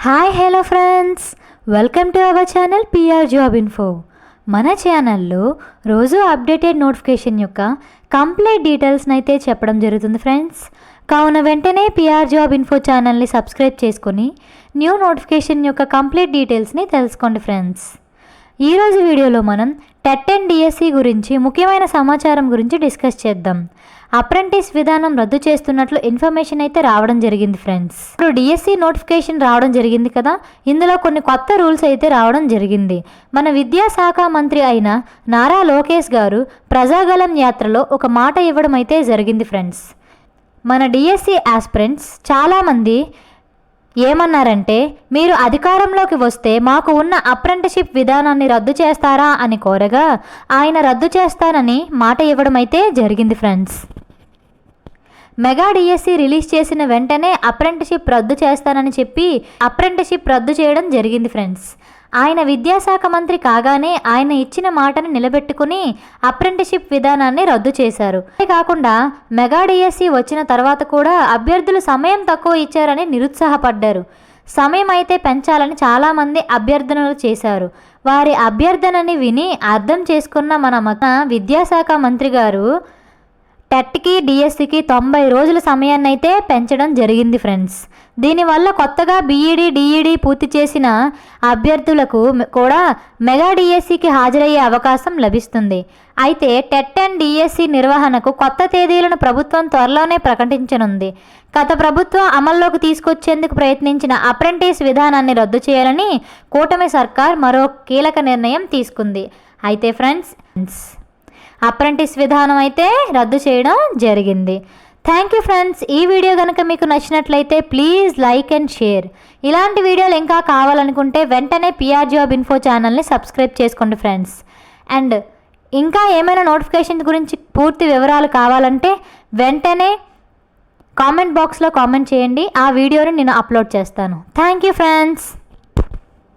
Hi hello friends, welcome to our channel PR job info. మన ఛానల్లో రోజు updated notification యొక్క కంప్లీట్ డీటెయిల్స్ని అయితే చెప్పడం జరుగుతుంది ఫ్రెండ్స్. కావున వెంటనే పిఆర్ జాబ్ ఇన్ఫో ఛానల్ని సబ్స్క్రైబ్ చేసుకొని న్యూ నోటిఫికేషన్ యొక్క కంప్లీట్ డీటెయిల్స్ని తెలుసుకోండి ఫ్రెండ్స్. ఈరోజు వీడియోలో మనం టెట్ అండ్ డిఎస్సి గురించి ముఖ్యమైన సమాచారం గురించి డిస్కస్ చేద్దాం. అప్రెంటిస్ విధానం రద్దు చేస్తున్నట్లు ఇన్ఫర్మేషన్ అయితే రావడం జరిగింది ఫ్రెండ్స్. ఇప్పుడు డిఎస్సి నోటిఫికేషన్ రావడం జరిగింది కదా, ఇందులో కొన్ని కొత్త రూల్స్ అయితే రావడం జరిగింది. మన విద్యాశాఖ మంత్రి అయిన నారా లోకేష్ గారు ప్రజాగలం యాత్రలో ఒక మాట ఇవ్వడం అయితే జరిగింది ఫ్రెండ్స్. మన డిఎస్సి ఆస్పిరెంట్స్ చాలామంది ఏమన్నారంటే, మీరు అధికారంలోకి వస్తే మాకు ఉన్న అప్రెంటిషిప్ విధానాన్ని రద్దు చేస్తారా అని కోరగా ఆయన రద్దు చేస్తానని మాట ఇవ్వడం అయితే జరిగింది ఫ్రెండ్స్. మెగా డిఎస్సి రిలీజ్ చేసిన వెంటనే అప్రెంటిషిప్ రద్దు చేస్తానని చెప్పి అప్రెంటిషిప్ రద్దు చేయడం జరిగింది ఫ్రెండ్స్. ఆయన విద్యాశాఖ మంత్రి కాగానే ఆయన ఇచ్చిన మాటను నిలబెట్టుకుని అప్రెంటిషిప్ విధానాన్ని రద్దు చేశారు. అంతేకాకుండా మెగా డిఎస్సి వచ్చిన తర్వాత కూడా అభ్యర్థులు సమయం తక్కువ ఇచ్చారని నిరుత్సాహపడ్డారు. సమయం అయితే పెంచాలని చాలామంది అభ్యర్థనలు చేశారు. వారి అభ్యర్థనని విని అర్థం చేసుకున్న మన విద్యాశాఖ మంత్రి గారు టెట్కి డిఎస్సికి 90 రోజుల సమయాన్ని అయితే పెంచడం జరిగింది ఫ్రెండ్స్. దీనివల్ల కొత్తగా బీఈడి డిఈడి పూర్తి చేసిన అభ్యర్థులకు కూడా మెగా డిఎస్సికి హాజరయ్యే అవకాశం లభిస్తుంది. అయితే టెట్ అండ్ డిఎస్సి నిర్వహణకు కొత్త తేదీలను ప్రభుత్వం త్వరలోనే ప్రకటించనుంది. గత ప్రభుత్వం అమల్లోకి తీసుకొచ్చేందుకు ప్రయత్నించిన అప్రెంటిస్ విధానాన్ని రద్దు చేయాలని కూటమి సర్కార్ మరో కీలక నిర్ణయం తీసుకుంది. అయితే ఫ్రెండ్స్, అప్రెంటిస్ విధానం అయితే రద్దు చేయడం జరిగింది. Thank you friends. ఈ వీడియో కనుక మీకు నచ్చినట్లయితే ప్లీజ్ లైక్ అండ్ షేర్. ఇలాంటి వీడియోలు ఇంకా కావాలనుకుంటే వెంటనే పిఆర్ జాబ్ ఇన్ఫో ఛానల్ని సబ్స్క్రైబ్ చేసుకోండి ఫ్రెండ్స్. అండ్ ఇంకా ఏమైనా నోటిఫికేషన్ గురించి పూర్తి వివరాలు కావాలంటే వెంటనే కామెంట్ బాక్స్లో కామెంట్ చేయండి. ఆ వీడియోని నేను అప్లోడ్ చేస్తాను. Thank you friends.